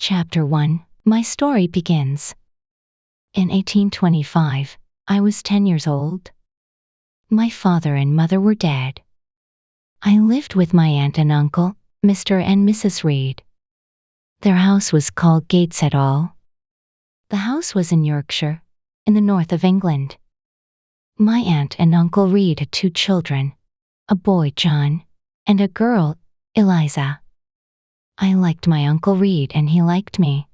Chapter 1. My story begins. In 1825, I was 10 years old. My father and mother were dead. I lived with my aunt and uncle, Mr. and Mrs. Reed. Their house was called Gateshead Hall. The house was in Yorkshire, in the north of England. My aunt and uncle Reed had 2 children, a boy, John, and a girl, Eliza. I liked my uncle Reed and he liked me.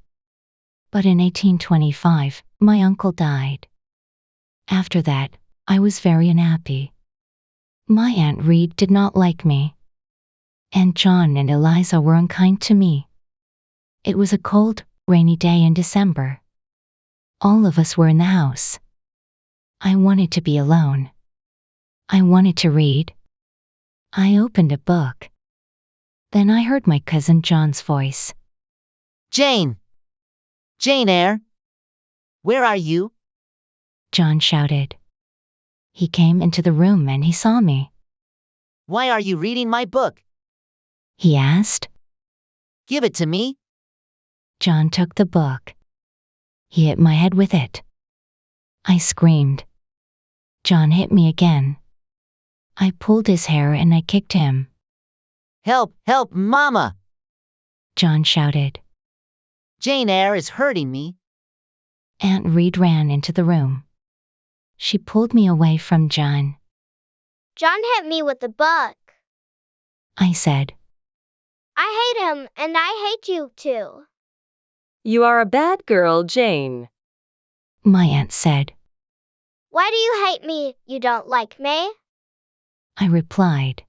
But in 1825, my uncle died. After that, I was very unhappy. My Aunt Reed did not like me. And John and Eliza were unkind to me. It was a cold, rainy day in December. All of us were in the house. I wanted to be alone. I wanted to read. I opened a book. Then I heard my cousin John's voice. Jane! Jane Eyre! Where are you? John shouted. He came into the room and he saw me. Why are you reading my book? He asked. Give it to me. John took the book. He hit my head with it. I screamed. John hit me again. I pulled his hair and I kicked him. Help! Help, Mama! John shouted. Jane Eyre is hurting me. Aunt Reed ran into the room. She pulled me away from John. John hit me with the book. I said. I hate him, and I hate you too. You are a bad girl, Jane. My aunt said. Why do you hate me? You don't like me? I replied.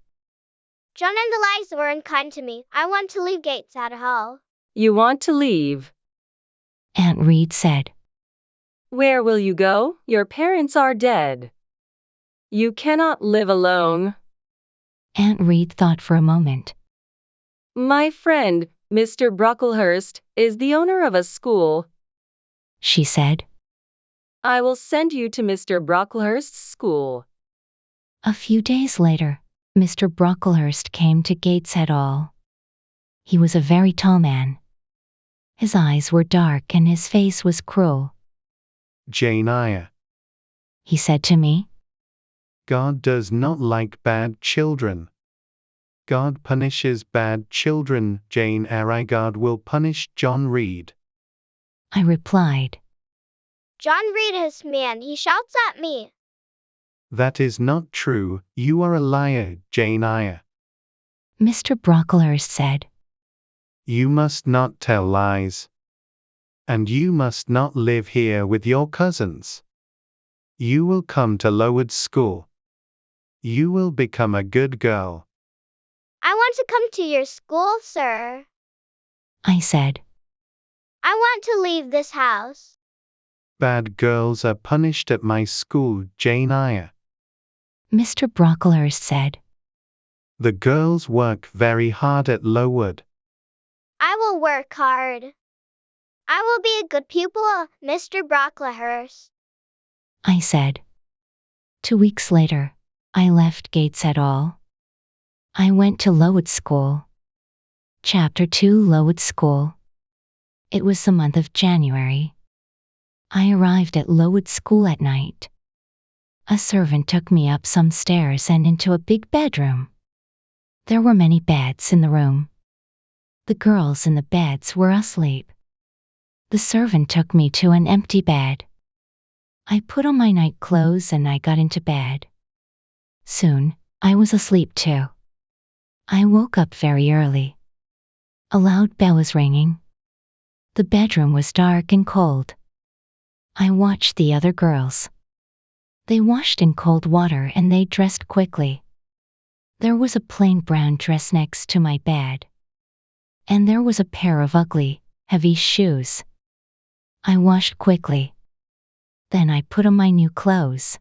John and Eliza were unkind to me. I want to leave Gateshead Hall. You want to leave. Aunt Reed said. Where will you go? Your parents are dead. You cannot live alone. Aunt Reed thought for a moment. My friend, Mr. Brocklehurst, is the owner of a school. She said. I will send you to Mr. Brocklehurst's school. A few days later, Mr. Brocklehurst came to Gateshead Hall. He was a very tall man. His eyes were dark and his face was cruel. Jane Eyre, He said to me. God does not like bad children. God punishes bad children. Jane Eyre, God will punish John Reed. I replied. John Reed is me and he shouts at me. That is not true. You are a liar, Jane Eyre. Mr. Brocklehurst said. You must not tell lies. And you must not live here with your cousins. You will come to Lowood School. You will become a good girl. I want to come to your school, sir. I said. I want to leave this house. Bad girls are punished at my school, Jane Eyre. Mr. Brocklehurst said. The girls work very hard at Lowood. I will work hard. I will be a good pupil, Mr. Brocklehurst. I said. 2 weeks later, I left Gateshead Hall. I went to Lowood School. Chapter 2. Lowood School. It was the month of January. I arrived at Lowood School at night. A servant took me up some stairs and into a big bedroom. There were many beds in the room. The girls in the beds were asleep. The servant took me to an empty bed. I put on my night clothes and I got into bed. Soon, I was asleep too. I woke up very early. A loud bell was ringing. The bedroom was dark and cold. I watched the other girls. They washed in cold water and they dressed quickly. There was a plain brown dress next to my bed. And there was a pair of ugly, heavy shoes. I washed quickly. Then I put on my new clothes.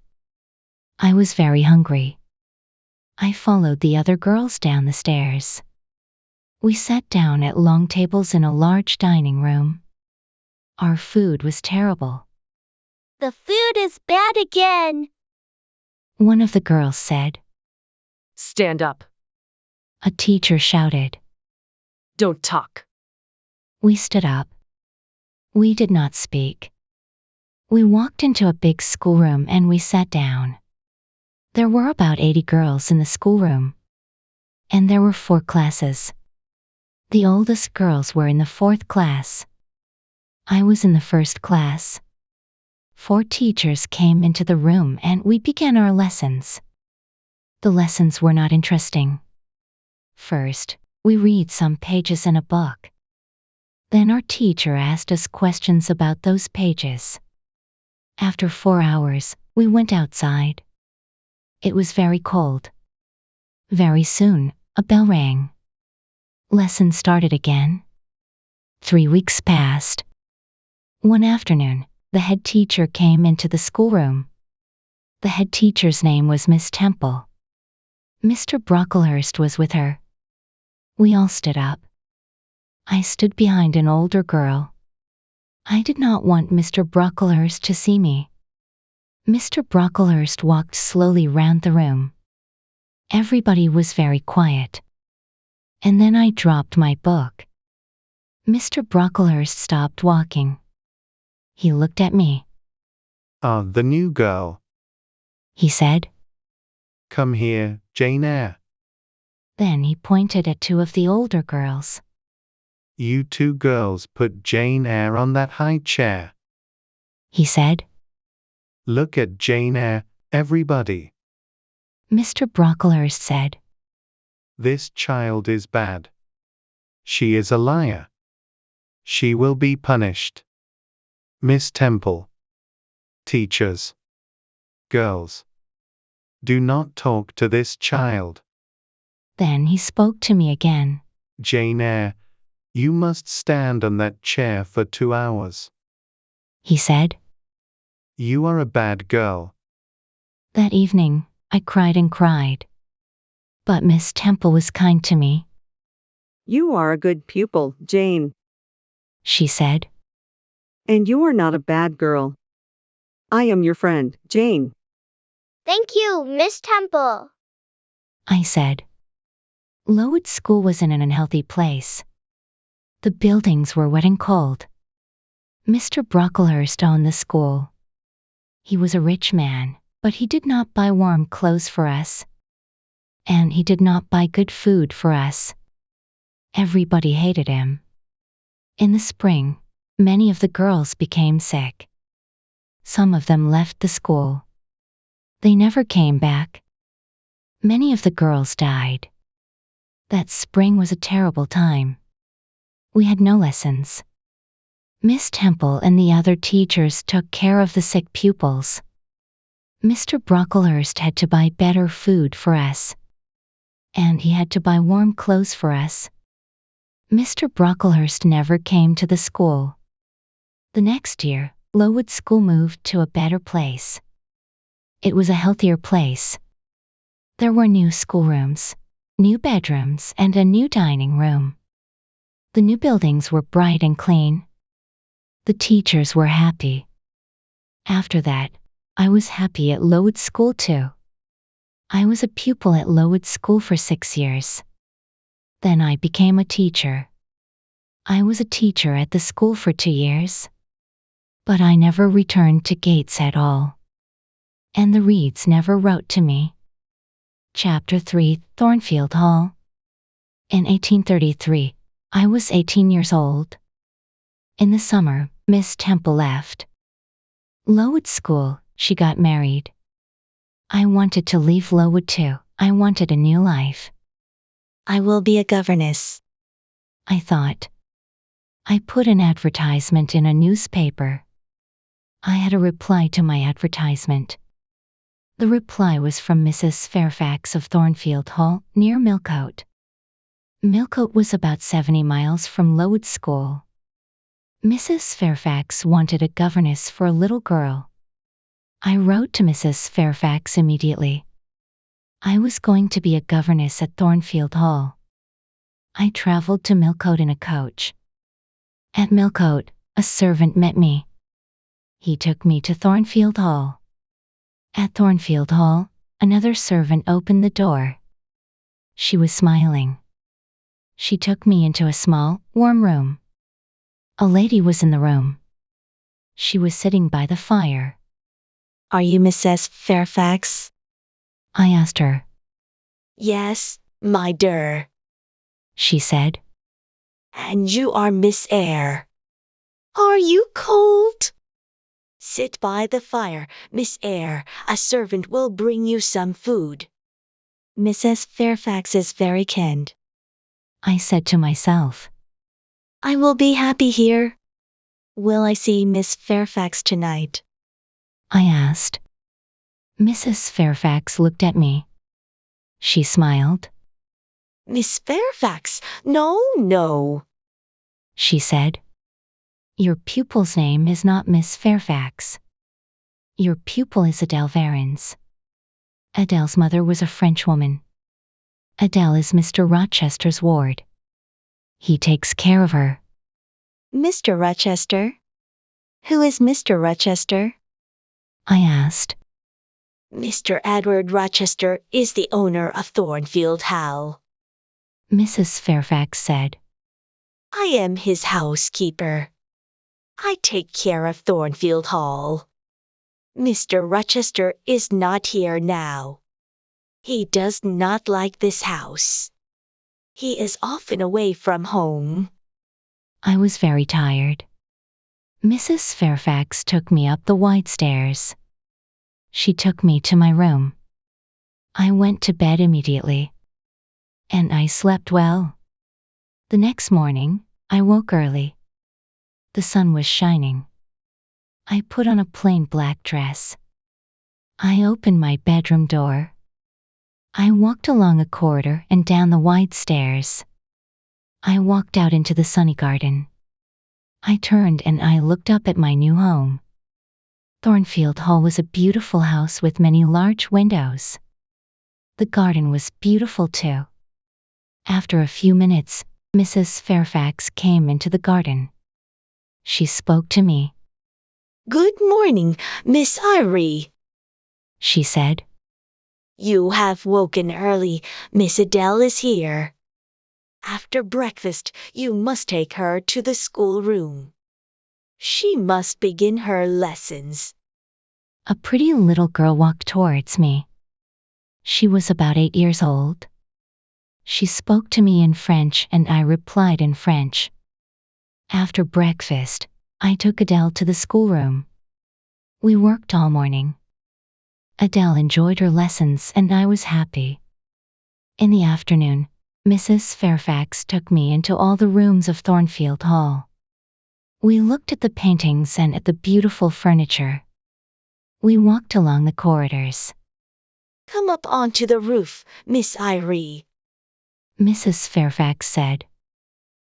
I was very hungry. I followed the other girls down the stairs. We sat down at long tables in a large dining room. Our food was terrible. The food is bad again. One of the girls said. Stand up. A teacher shouted. Don't talk. We stood up. We did not speak. We walked into a big schoolroom and we sat down. There were about 80 girls in the schoolroom. And there were 4 classes. The oldest girls were in the 4th class. I was in the 1st class. 4 teachers came into the room and we began our lessons. The lessons were not interesting. First, we read some pages in a book. Then our teacher asked us questions about those pages. After 4 hours, we went outside. It was very cold. Very soon, a bell rang. Lesson started again. 3 weeks passed. One afternoon, the head teacher came into the schoolroom. The head teacher's name was Miss Temple. Mr. Brocklehurst was with her. We all stood up. I stood behind an older girl. I did not want Mr. Brocklehurst to see me. Mr. Brocklehurst walked slowly round the room. Everybody was very quiet. And then I dropped my book. Mr. Brocklehurst stopped walking. He looked at me. Ah, the new girl. He said. Come here, Jane Eyre. Then he pointed at 2 of the older girls. You 2 girls put Jane Eyre on that high chair. He said. Look at Jane Eyre, everybody. Mr. Brocklehurst said. This child is bad. She is a liar. She will be punished. Miss Temple. Teachers. Girls. Do not talk to this child. Then he spoke to me again. Jane Eyre, you must stand on that chair for 2 hours. He said. You are a bad girl. That evening, I cried and cried. But Miss Temple was kind to me. You are a good pupil, Jane. She said. And you are not a bad girl. I am your friend, Jane. Thank you, Miss Temple. I said. Lowood School was in an unhealthy place. The buildings were wet and cold. Mr. Brocklehurst owned the school. He was a rich man, but he did not buy warm clothes for us. And he did not buy good food for us. Everybody hated him. In the spring, many of the girls became sick. Some of them left the school. They never came back. Many of the girls died. That spring was a terrible time. We had no lessons. Miss Temple and the other teachers took care of the sick pupils. Mr. Brocklehurst had to buy better food for us. And he had to buy warm clothes for us. Mr. Brocklehurst never came to the school. The next year, Lowood School moved to a better place. It was a healthier place. There were new schoolrooms, new bedrooms, and a new dining room. The new buildings were bright and clean. The teachers were happy. After that, I was happy at Lowood School too. I was a pupil at Lowood School for 6 years. Then I became a teacher. I was a teacher at the school for 2 years. But I never returned to Gates at all. And the Reeds never wrote to me. Chapter 3, Thornfield Hall. In 1833, I was 18 years old. In the summer, Miss Temple left Lowood School. She got married. I wanted to leave Lowood too. I wanted a new life. I will be a governess, I thought. I put an advertisement in a newspaper. I had a reply to my advertisement. The reply was from Mrs. Fairfax of Thornfield Hall, near Millcote. Millcote was about 70 miles from Lowood School. Mrs. Fairfax wanted a governess for a little girl. I wrote to Mrs. Fairfax immediately. I was going to be a governess at Thornfield Hall. I traveled to Millcote in a coach. At Millcote, a servant met me. He took me to Thornfield Hall. At Thornfield Hall, another servant opened the door. She was smiling. She took me into a small, warm room. A lady was in the room. She was sitting by the fire. Are you Mrs. Fairfax? I asked her. Yes, my dear. She said. And you are Miss Eyre. Are you cold? Sit by the fire, Miss Eyre. A servant will bring you some food. Mrs. Fairfax is very kind. I said to myself. I will be happy here. Will I see Miss Fairfax tonight? I asked. Mrs. Fairfax looked at me. She smiled. Miss Fairfax? No, no. She said. Your pupil's name is not Miss Fairfax. Your pupil is Adele Varens. Adele's mother was a Frenchwoman. Adele is Mr. Rochester's ward. He takes care of her. Mr. Rochester? Who is Mr. Rochester? I asked. Mr. Edward Rochester is the owner of Thornfield Hall. Mrs. Fairfax said. I am his housekeeper. I take care of Thornfield Hall. Mr. Rochester is not here now. He does not like this house. He is often away from home. I was very tired. Mrs. Fairfax took me up the wide stairs. She took me to my room. I went to bed immediately. And I slept well. The next morning, I woke early. The sun was shining. I put on a plain black dress. I opened my bedroom door. I walked along a corridor and down the wide stairs. I walked out into the sunny garden. I turned and I looked up at my new home. Thornfield Hall was a beautiful house with many large windows. The garden was beautiful too. After a few minutes, Mrs. Fairfax came into the garden. She spoke to me. Good morning, Miss Eyre. She said. You have woken early. Miss Adele is here. After breakfast, you must take her to the schoolroom. She must begin her lessons. A pretty little girl walked towards me. She was about 8 years old. She spoke to me in French and I replied in French. After breakfast, I took Adele to the schoolroom. We worked all morning. Adele enjoyed her lessons and I was happy. In the afternoon, Mrs. Fairfax took me into all the rooms of Thornfield Hall. We looked at the paintings and at the beautiful furniture. We walked along the corridors. Come up onto the roof, Miss Eyre. Mrs. Fairfax said.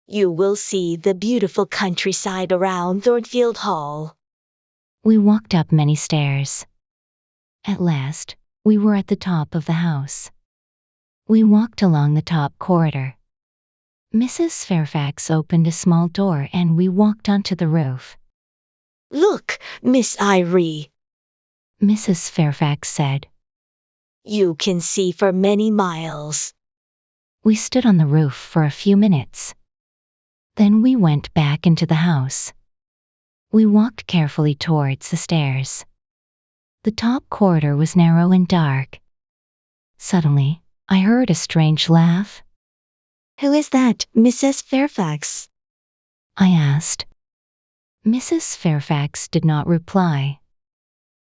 You will see the beautiful countryside around Thornfield Hall. We walked up many stairs. At last, we were at the top of the house. We walked along the top corridor. Mrs. Fairfax opened a small door and we walked onto the roof. Look, Miss Eyre. Mrs. Fairfax said. You can see for many miles. We stood on the roof for a few minutes. Then we went back into the house. We walked carefully towards the stairs. The top corridor was narrow and dark. Suddenly, I heard a strange laugh. Who is that, Mrs. Fairfax? I asked. Mrs. Fairfax did not reply.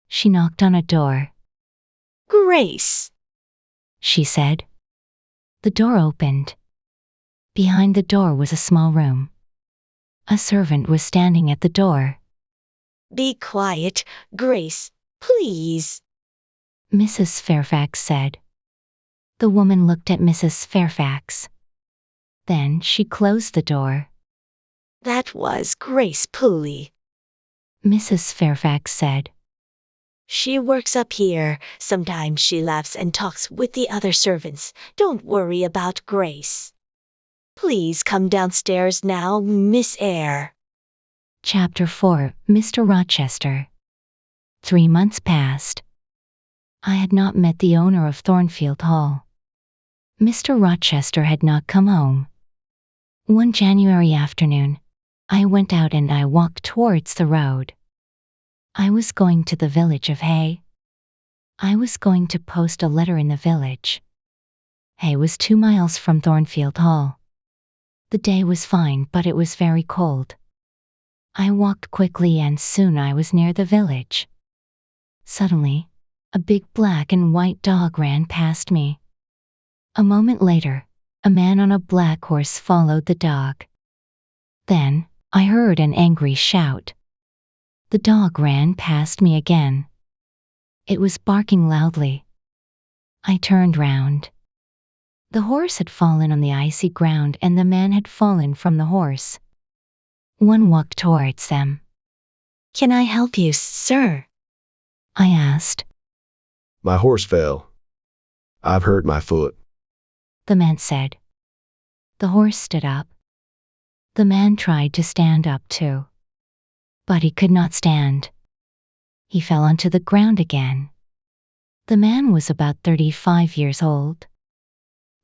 She knocked on a door. Grace, she said. The door opened. Behind the door was a small room. A servant was standing at the door. Be quiet, Grace, please, Mrs. Fairfax said. The woman looked at Mrs. Fairfax. Then she closed the door. That was Grace Pooley, Mrs. Fairfax said. She works up here. Sometimes she laughs and talks with the other servants. Don't worry about Grace. Please come downstairs now, Miss Eyre. Chapter 4, Mr. Rochester. 3 months passed. I had not met the owner of Thornfield Hall. Mr. Rochester had not come home. One January afternoon, I went out and I walked towards the road. I was going to the village of Hay. I was going to post a letter in the village. Hay was 2 miles from Thornfield Hall. The day was fine, but it was very cold. I walked quickly and soon I was near the village. Suddenly, a big black and white dog ran past me. A moment later, a man on a black horse followed the dog. Then, I heard an angry shout. The dog ran past me again. It was barking loudly. I turned round. The horse had fallen on the icy ground and the man had fallen from the horse. One walked towards them. Can I help you, sir? I asked. My horse fell. I've hurt my foot. The man said. The horse stood up. The man tried to stand up too. But he could not stand. He fell onto the ground again. The man was about 35 years old.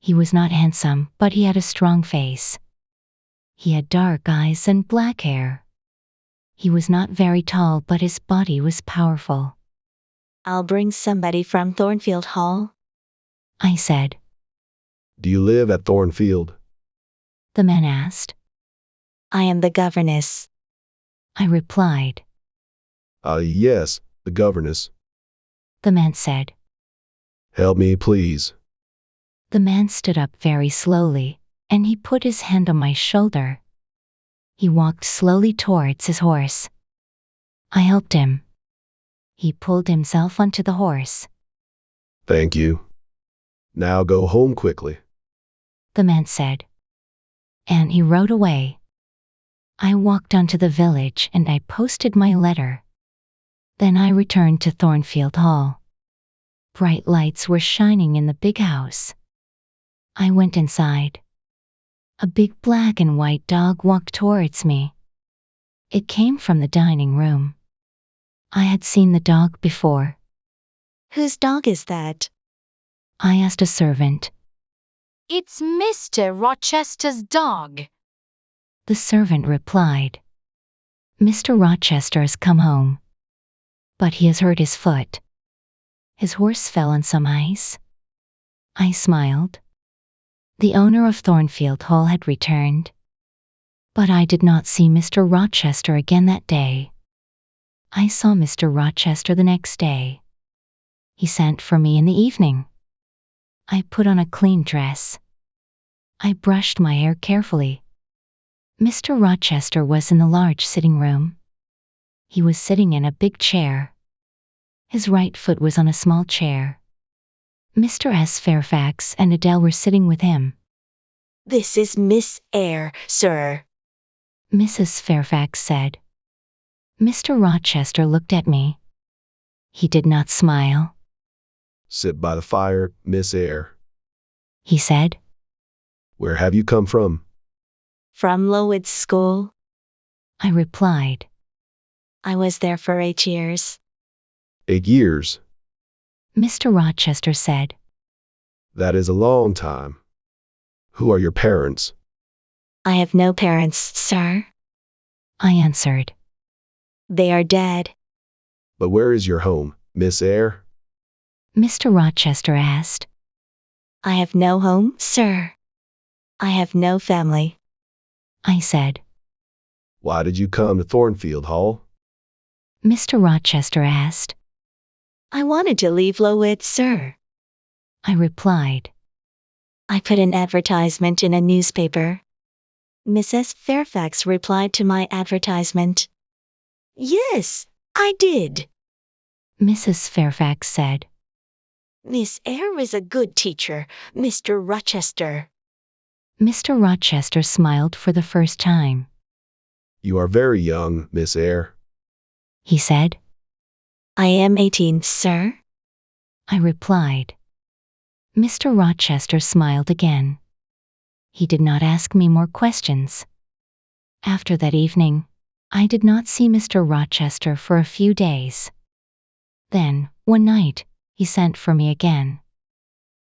He was not handsome, but he had a strong face. He had dark eyes and black hair. He was not very tall, but his body was powerful. I'll bring somebody from Thornfield Hall, I said. Do you live at Thornfield? The man asked. I am the governess. I replied. Yes, the governess. The man said. Help me, please. The man stood up very slowly, and he put his hand on my shoulder. He walked slowly towards his horse. I helped him. He pulled himself onto the horse. Thank you. Now go home quickly. The man said. And he rode away. I walked onto the village and I posted my letter. Then I returned to Thornfield Hall. Bright lights were shining in the big house. I went inside. A big black and white dog walked towards me. It came from the dining room. I had seen the dog before. Whose dog is that? I asked a servant. It's Mr. Rochester's dog. The servant replied. Mr. Rochester has come home. But he has hurt his foot. His horse fell on some ice. I smiled. The owner of Thornfield Hall had returned. But I did not see Mr. Rochester again that day. I saw Mr. Rochester the next day. He sent for me in the evening. I put on a clean dress. I brushed my hair carefully. Mr. Rochester was in the large sitting room. He was sitting in a big chair. His right foot was on a small chair. Mr. S. Fairfax and Adele were sitting with him. This is Miss Eyre, sir. Mrs. Fairfax said. Mr. Rochester looked at me. He did not smile. Sit by the fire, Miss Eyre. He said. Where have you come from? From Lowood School. I replied. I was there for 8 years. 8 years. Mr. Rochester said. That is a long time. Who are your parents? I have no parents, sir. I answered. They are dead. But where is your home, Miss Eyre? Mr. Rochester asked. I have no home, sir. I have no family. I said. Why did you come to Thornfield Hall? Mr. Rochester asked. I wanted to leave Lowood, sir. I replied. I put an advertisement in a newspaper. Mrs. Fairfax replied to my advertisement. Yes, I did. Mrs. Fairfax said. Miss Eyre is a good teacher, Mr. Rochester. Mr. Rochester smiled for the first time. You are very young, Miss Eyre. He said. I am 18, sir. I replied. Mr. Rochester smiled again. He did not ask me more questions. After that evening, I did not see Mr. Rochester for a few days. Then, one night, he sent for me again.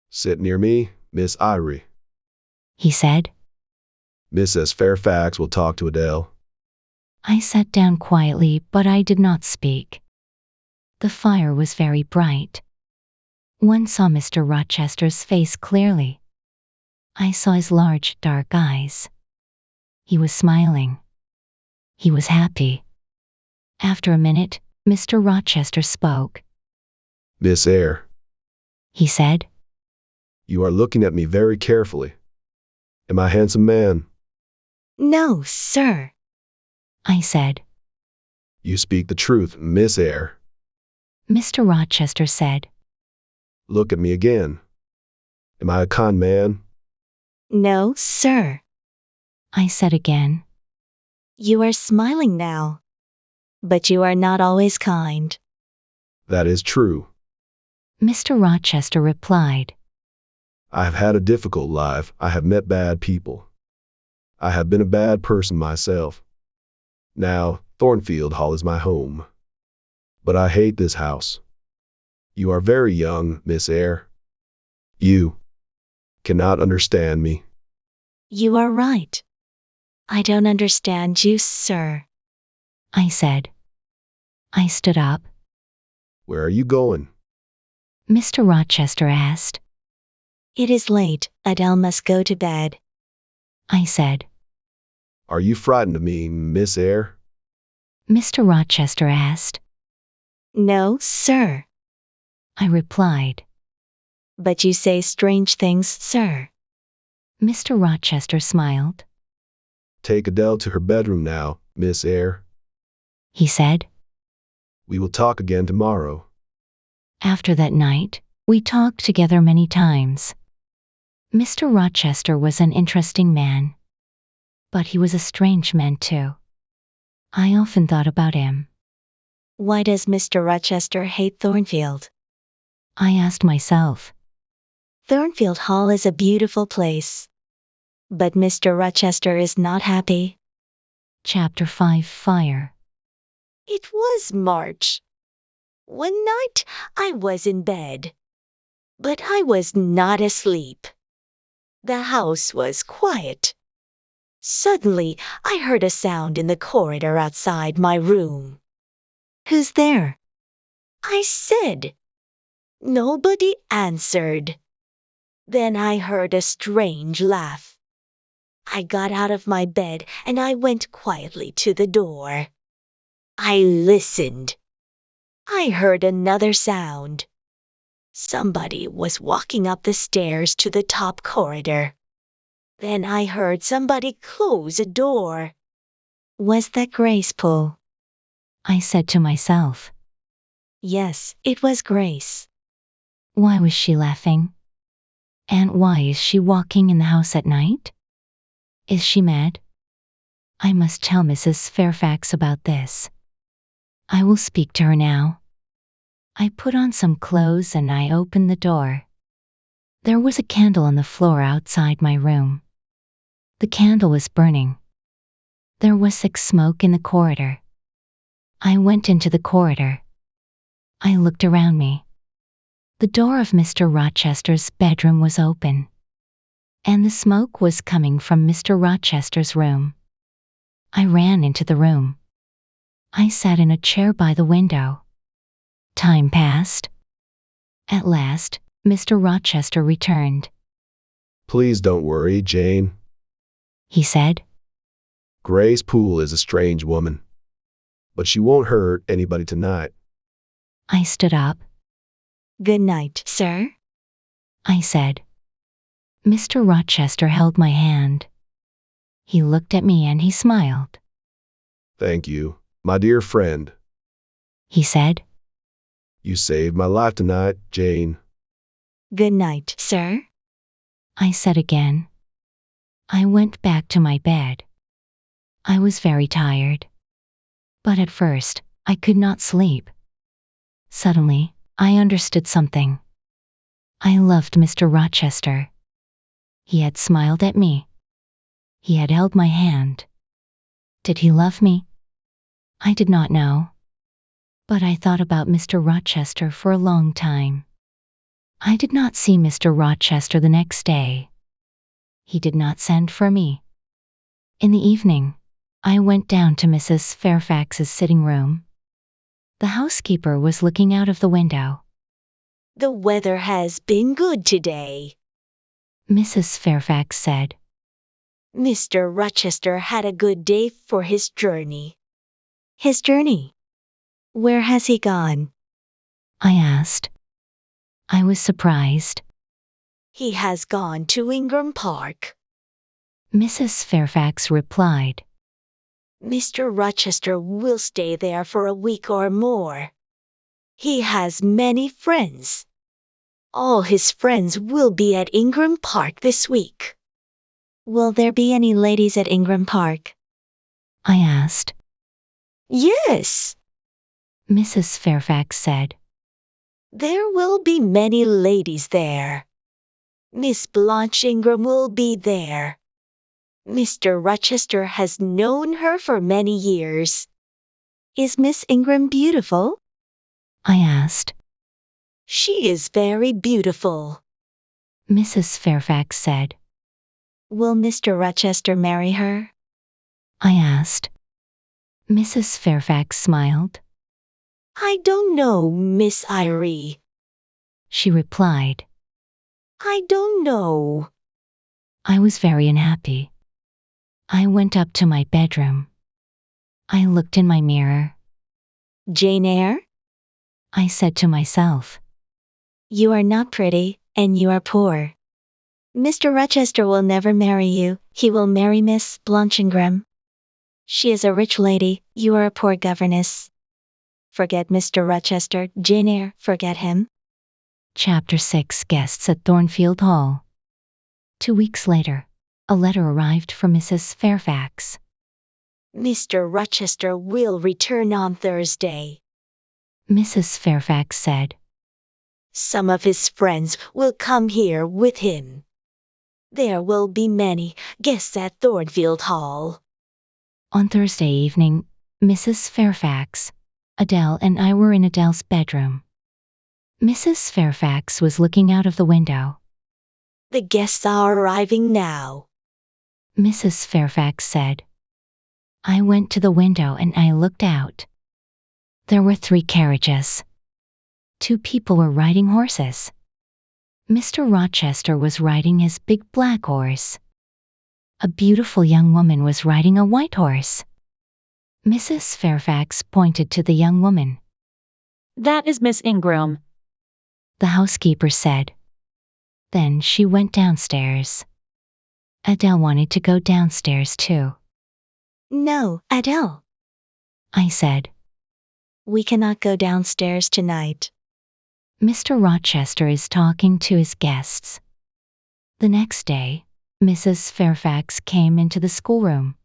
Sit near me, Miss Eyre. He said. Mrs. Fairfax will talk to Adele. I sat down quietly, but I did not speak. The fire was very bright. One saw Mr. Rochester's face clearly. I saw his large, dark eyes. He was smiling. He was happy. After a minute, Mr. Rochester spoke. Miss Eyre, He said, you are looking at me very carefully. Am I a handsome man? No, sir. I said. You speak the truth, Miss Eyre. Mr. Rochester said, Look at me again. Am I a con man? No, sir. I said again. You are smiling now. But you are not always kind. That is true. Mr. Rochester replied. I have had a difficult life. I have met bad people. I have been a bad person myself. Now, Thornfield Hall is my home. But I hate this house. You are very young, Miss Eyre. You cannot understand me. You are right. I don't understand you, sir. I said. I stood up. Where are you going? Mr. Rochester asked. It is late. Adele must go to bed. I said. Are you frightened of me, Miss Eyre? Mr. Rochester asked. No, sir. I replied. But you say strange things, sir. Mr. Rochester smiled. Take Adele to her bedroom now, Miss Eyre. He said. We will talk again tomorrow. After that night, we talked together many times. Mr. Rochester was an interesting man. But he was a strange man too. I often thought about him. Why does Mr. Rochester hate Thornfield? I asked myself. Thornfield Hall is a beautiful place. But Mr. Rochester is not happy. Chapter 5 Fire. It was March. One night I was in bed. But I was not asleep. The house was quiet. Suddenly, I heard a sound in the corridor outside my room. Who's there? I said. Nobody answered. Then I heard a strange laugh. I got out of my bed and I went quietly to the door. I listened. I heard another sound. Somebody was walking up the stairs to the top corridor. Then I heard somebody close a door. Was that Grace Poole? I said to myself. Yes, it was Grace. Why was she laughing? And why is she walking in the house at night? Is she mad? I must tell Mrs. Fairfax about this. I will speak to her now. I put on some clothes and I opened the door. There was a candle on the floor outside my room. The candle was burning. There was thick smoke in the corridor. I went into the corridor. I looked around me. The door of Mr. Rochester's bedroom was open, and the smoke was coming from Mr. Rochester's room. I ran into the room. I sat in a chair by the window. Time passed. At last, Mr. Rochester returned. Please don't worry, Jane. He said. Grace Poole is a strange woman. But she won't hurt anybody tonight. I stood up. Good night, sir. I said. Mr. Rochester held my hand. He looked at me and he smiled. Thank you, my dear friend. He said. You saved my life tonight, Jane. Good night, sir. I said again. I went back to my bed. I was very tired. But at first, I could not sleep. Suddenly, I understood something. I loved Mr. Rochester. He had smiled at me. He had held my hand. Did he love me? I did not know. But I thought about Mr. Rochester for a long time. I did not see Mr. Rochester the next day. He did not send for me. In the evening, I went down to Mrs. Fairfax's sitting room. The housekeeper was looking out of the window. The weather has been good today, Mrs. Fairfax said. Mr. Rochester had a good day for his journey. His journey? Where has he gone? I asked. I was surprised. He has gone to Ingram Park, Mrs. Fairfax replied. Mr. Rochester will stay there for a week or more. He has many friends. All his friends will be at Ingram Park this week. Will there be any ladies at Ingram Park? I asked. Yes, Mrs. Fairfax said. there will be many ladies there. Miss Blanche Ingram will be there. Mr. Rochester has known her for many years. Is Miss Ingram beautiful? I asked. She is very beautiful, Mrs. Fairfax said. Will Mr. Rochester marry her? I asked. Mrs. Fairfax smiled. I don't know, Miss Eyre. She replied. I don't know. I was very unhappy. I went up to my bedroom. I looked in my mirror. Jane Eyre? I said to myself. You are not pretty, and you are poor. Mr. Rochester will never marry you. He will marry Miss Blanche Ingram. She is a rich lady, you are a poor governess. Forget Mr. Rochester, Jane Eyre, forget him. Chapter 6 Guests at Thornfield Hall. 2 weeks later, a letter arrived from Mrs. Fairfax. Mr. Rochester will return on Thursday, Mrs. Fairfax said. Some of his friends will come here with him. There will be many guests at Thornfield Hall. On Thursday evening, Mrs. Fairfax, Adele and I were in Adele's bedroom. Mrs. Fairfax was looking out of the window. The guests are arriving now, Mrs. Fairfax said. I went to the window and I looked out. There were 3 carriages. 2 people were riding horses. Mr. Rochester was riding his big black horse. A beautiful young woman was riding a white horse. Mrs. Fairfax pointed to the young woman. That is Miss Ingram, The housekeeper said. Then she went downstairs. Adele wanted to go downstairs too. No, Adele, I said. We cannot go downstairs tonight. Mr. Rochester is talking to his guests. The next day, Mrs. Fairfax came into the schoolroom.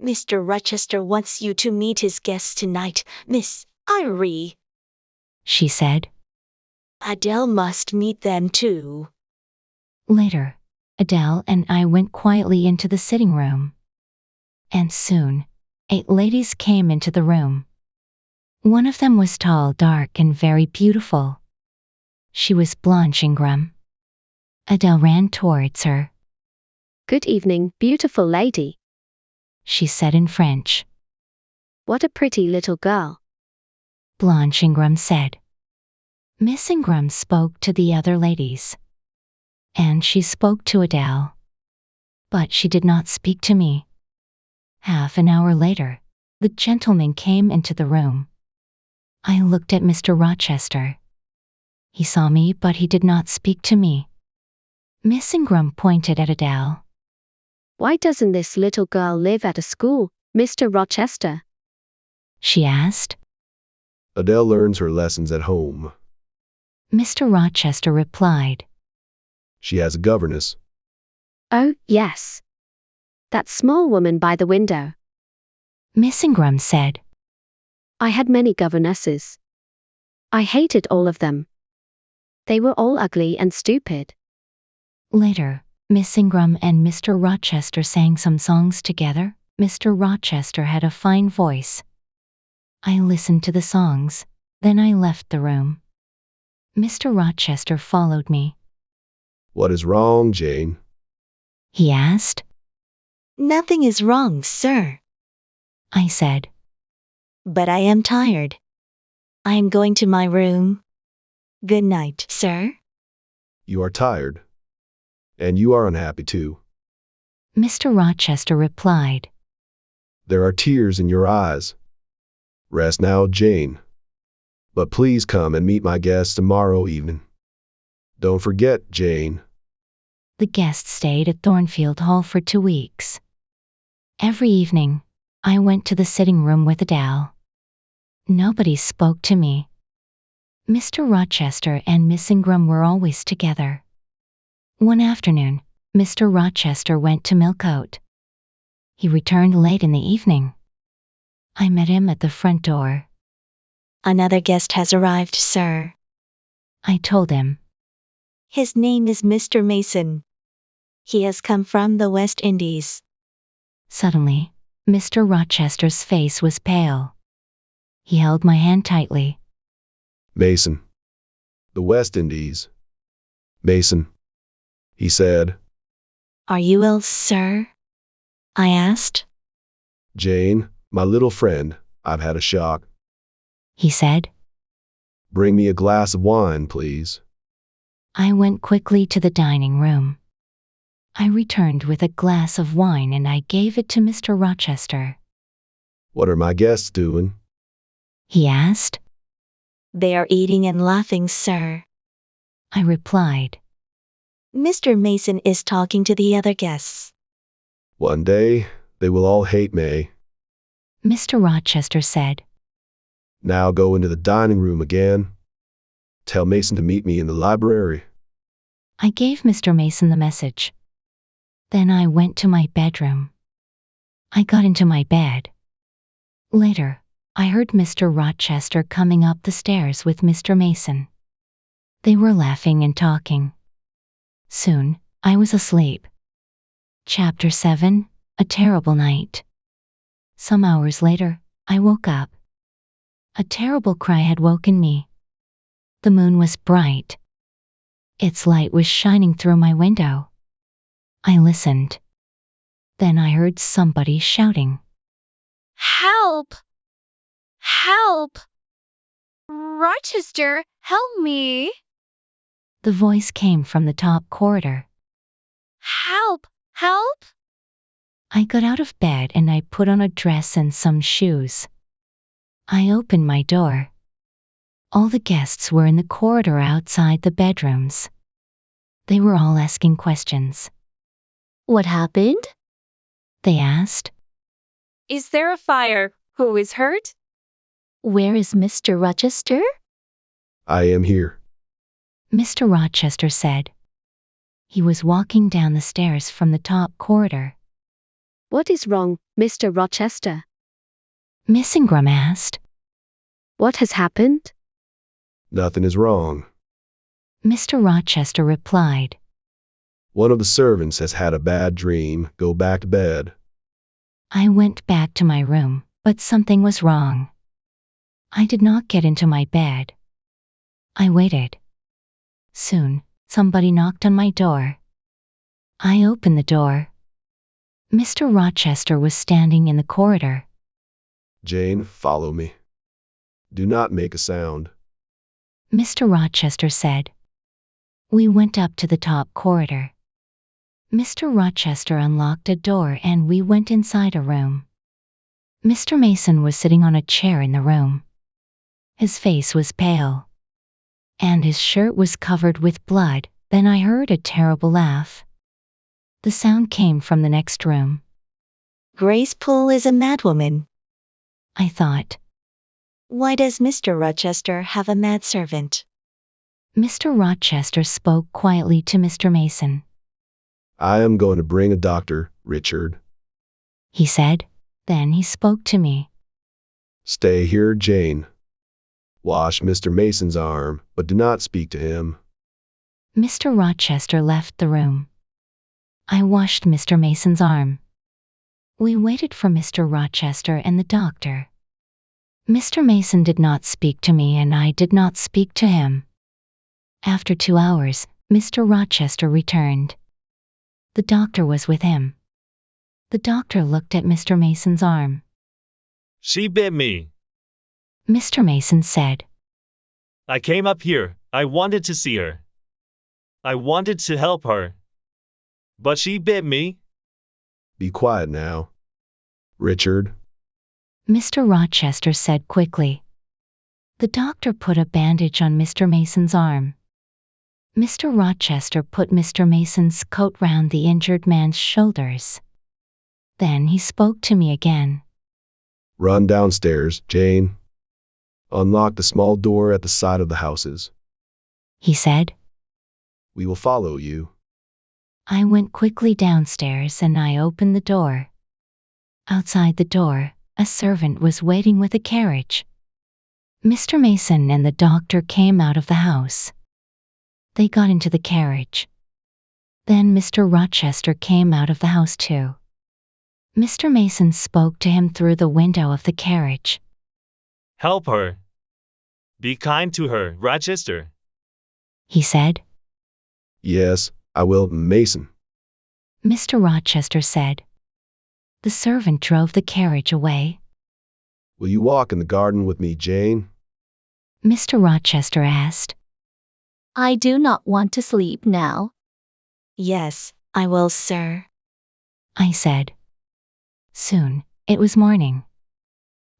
Mr. Rochester wants you to meet his guests tonight, Miss Eyre, she said. Adele must meet them too. Later, Adele and I went quietly into the sitting room. And soon, 8 ladies came into the room. One of them was tall, dark, and very beautiful. She was Blanche Ingram. Adele ran towards her. Good evening, beautiful lady, she said in French. What a pretty little girl, Blanche Ingram said. Miss Ingram spoke to the other ladies. And she spoke to Adele. But she did not speak to me. Half an hour later, the gentleman came into the room. I looked at Mr. Rochester. He saw me, but he did not speak to me. Miss Ingram pointed at Adele. Why doesn't this little girl live at a school, Mr. Rochester? She asked. Adele learns her lessons at home. Mr. Rochester replied. She has a governess. Oh, yes. That small woman by the window. Miss Ingram said. I had many governesses. I hated all of them. They were all ugly and stupid. Later, Miss Ingram and Mr. Rochester sang some songs together. Mr. Rochester had a fine voice. I listened to the songs, then I left the room. Mr. Rochester followed me. What is wrong, Jane? He asked. Nothing is wrong, sir, I said. But I am tired. I am going to my room. Good night, sir. You are tired. And you are unhappy too. Mr. Rochester replied. There are tears in your eyes. Rest now, Jane. But please come and meet my guests tomorrow evening. Don't forget, Jane. The guests stayed at Thornfield Hall for 2 weeks. Every evening, I went to the sitting room with Adele. Nobody spoke to me. Mr. Rochester and Miss Ingram were always together. One afternoon, Mr. Rochester went to Millcote. He returned late in the evening. I met him at the front door. Another guest has arrived, sir. I told him. His name is Mr. Mason. He has come from the West Indies. Suddenly, Mr. Rochester's face was pale. He held my hand tightly. Mason. The West Indies. Mason. He said. Are you ill, sir? I asked. Jane, my little friend, I've had a shock. He said. Bring me a glass of wine, please. I went quickly to the dining room. I returned with a glass of wine and I gave it to Mr. Rochester. What are my guests doing? He asked. They are eating and laughing, sir. I replied. Mr. Mason is talking to the other guests. One day, they will all hate me. Mr. Rochester said. Now go into the dining room again. Tell Mason to meet me in the library. I gave Mr. Mason the message. Then I went to my bedroom. I got into my bed. Later, I heard Mr. Rochester coming up the stairs with Mr. Mason. They were laughing and talking. Soon, I was asleep. Chapter 7, A Terrible Night. Some hours later, I woke up. A terrible cry had woken me. The moon was bright. Its light was shining through my window. I listened. Then I heard somebody shouting. Help! Help! Rochester, help me! The voice came from the top corridor. Help! Help! I got out of bed and I put on a dress and some shoes. I opened my door. All the guests were in the corridor outside the bedrooms. They were all asking questions. What happened? They asked. Is there a fire? Who is hurt? Where is Mr. Rochester? I am here. Mr. Rochester said. He was walking down the stairs from the top corridor. What is wrong, Mr. Rochester? Miss Ingram asked. What has happened? Nothing is wrong. Mr. Rochester replied. One of the servants has had a bad dream. Go back to bed. I went back to my room, but something was wrong. I did not get into my bed. I waited. Soon, somebody knocked on my door. I opened the door. Mr. Rochester was standing in the corridor. Jane, follow me. Do not make a sound. Mr. Rochester said. We went up to the top corridor. Mr. Rochester unlocked a door and we went inside a room. Mr. Mason was sitting on a chair in the room. His face was pale. And his shirt was covered with blood. Then I heard a terrible laugh. The sound came from the next room. Grace Poole is a madwoman. I thought. Why does Mr. Rochester have a mad servant? Mr. Rochester spoke quietly to Mr. Mason. I am going to bring a doctor, Richard. He said. Then he spoke to me. Stay here, Jane. Wash Mr. Mason's arm, but do not speak to him. Mr. Rochester left the room. I washed Mr. Mason's arm. We waited for Mr. Rochester and the doctor. Mr. Mason did not speak to me and I did not speak to him. After 2 hours, Mr. Rochester returned. The doctor was with him. The doctor looked at Mr. Mason's arm. She bit me. Mr. Mason said. I came up here. I wanted to see her. I wanted to help her. But she bit me. Be quiet now. Richard. Mr. Rochester said quickly. The doctor put a bandage on Mr. Mason's arm. Mr. Rochester put Mr. Mason's coat round the injured man's shoulders. Then he spoke to me again. Run downstairs, Jane. Unlock the small door at the side of the houses. He said. We will follow you. I went quickly downstairs and I opened the door. Outside the door, a servant was waiting with a carriage. Mr. Mason and the doctor came out of the house. They got into the carriage. Then Mr. Rochester came out of the house too. Mr. Mason spoke to him through the window of the carriage. Help her. Be kind to her, Rochester. He said. Yes, I will, Mason. Mr. Rochester said. The servant drove the carriage away. Will you walk in the garden with me, Jane? Mr. Rochester asked. I do not want to sleep now. Yes, I will, sir. I said. Soon, it was morning.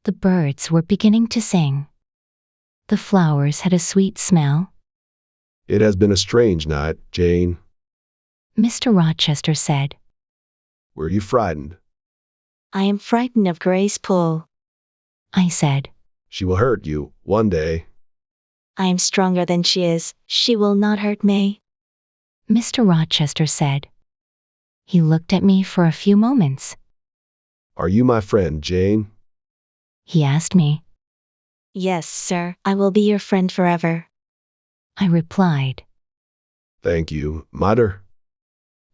The birds were beginning to sing. The flowers had a sweet smell. It has been a strange night, Jane. Mr. Rochester said. Were you frightened? I am frightened of Grace Poole. I said. She will hurt you, one day. I am stronger than she is. She will not hurt me. Mr. Rochester said. He looked at me for a few moments. Are you my friend, Jane? He asked me. Yes, sir, I will be your friend forever. I replied. Thank you, Mother.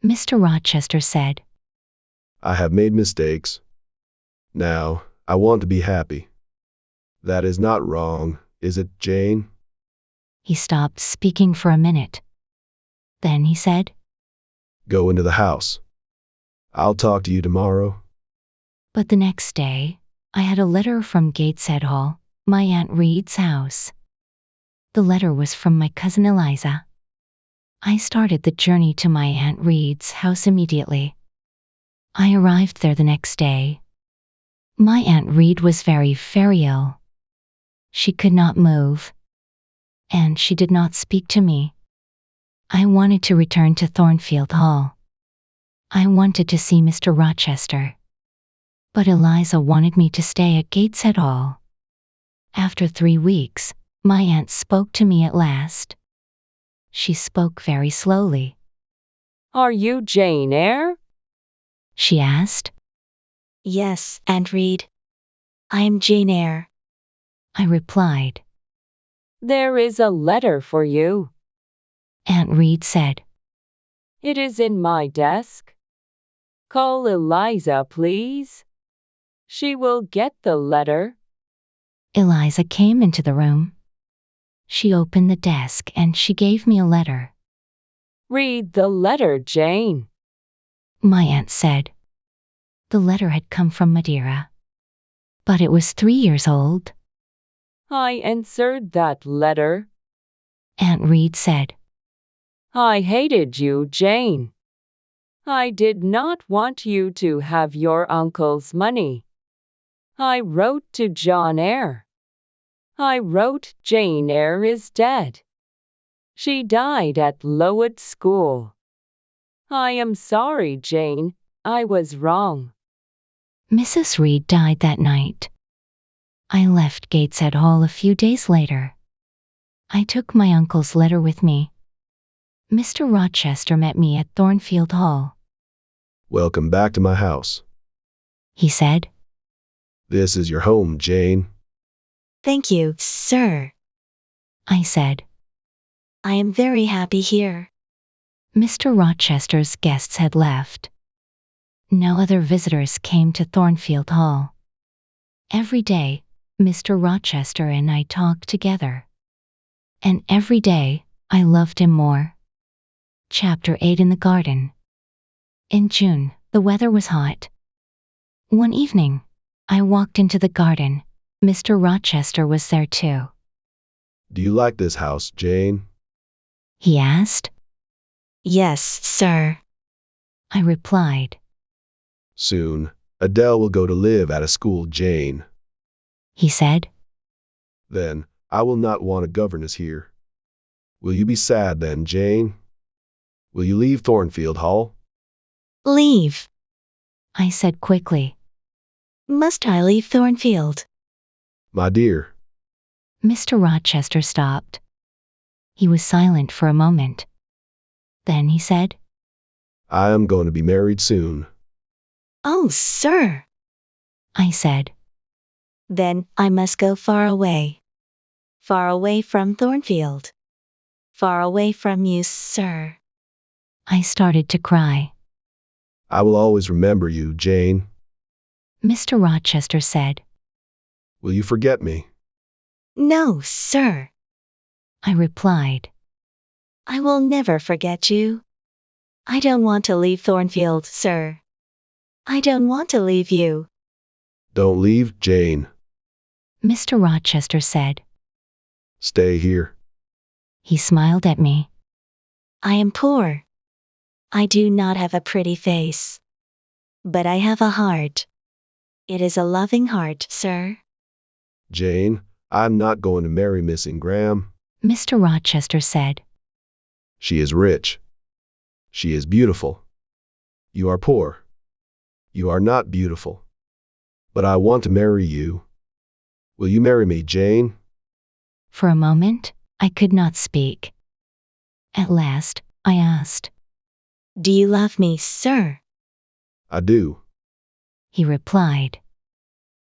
Mr. Rochester said. I have made mistakes. Now, I want to be happy. That is not wrong, is it, Jane? He stopped speaking for a minute. Then he said. Go into the house. I'll talk to you tomorrow. But the next day, I had a letter from Gateshead Hall, my Aunt Reed's house. The letter was from my cousin Eliza. I started the journey to my Aunt Reed's house immediately. I arrived there the next day. My Aunt Reed was very, very ill. She could not move. And she did not speak to me. I wanted to return to Thornfield Hall. I wanted to see Mr. Rochester. But Eliza wanted me to stay at Gateshead Hall. After 3 weeks, my aunt spoke to me at last. She spoke very slowly. Are you Jane Eyre? She asked. Yes, Aunt Reed. I am Jane Eyre. I replied. There is a letter for you. Aunt Reed said. It is in my desk. Call Eliza, please. She will get the letter. Eliza came into the room. She opened the desk and she gave me a letter. Read the letter, Jane. My aunt said. The letter had come from Madeira. But it was 3 years old. I answered that letter. Aunt Reed said. I hated you, Jane. I did not want you to have your uncle's money. I wrote to John Eyre. I wrote Jane Eyre is dead. She died at Lowood School. I am sorry, Jane. I was wrong. Mrs. Reed died that night. I left Gateshead Hall a few days later. I took my uncle's letter with me. Mr. Rochester met me at Thornfield Hall. Welcome back to my house. He said. This is your home, Jane. Thank you, sir. I said. I am very happy here. Mr. Rochester's guests had left. No other visitors came to Thornfield Hall. Every day, Mr. Rochester and I talked together. And every day, I loved him more. Chapter 8 in the Garden. In June, the weather was hot. One evening, I walked into the garden. Mr. Rochester was there too. Do you like this house, Jane? He asked. Yes, sir. I replied. Soon, Adele will go to live at a school, Jane. He said. Then, I will not want a governess here. Will you be sad then, Jane? Will you leave Thornfield Hall? Leave. I said quickly. Must I leave Thornfield? My dear. Mr. Rochester stopped. He was silent for a moment. Then he said, I am going to be married soon. Oh, sir. I said. Then I must go far away. Far away from Thornfield. Far away from you, sir. I started to cry. I will always remember you, Jane. Mr. Rochester said. Will you forget me? No, sir. I replied. I will never forget you. I don't want to leave Thornfield, sir. I don't want to leave you. Don't leave, Jane. Mr. Rochester said. Stay here. He smiled at me. I am poor. I do not have a pretty face. But I have a heart. It is a loving heart, sir. Jane, I'm not going to marry Miss Ingram. Mr. Rochester said. She is rich. She is beautiful. You are poor. You are not beautiful. But I want to marry you. Will you marry me, Jane? For a moment, I could not speak. At last, I asked. Do you love me, sir? I do. He replied.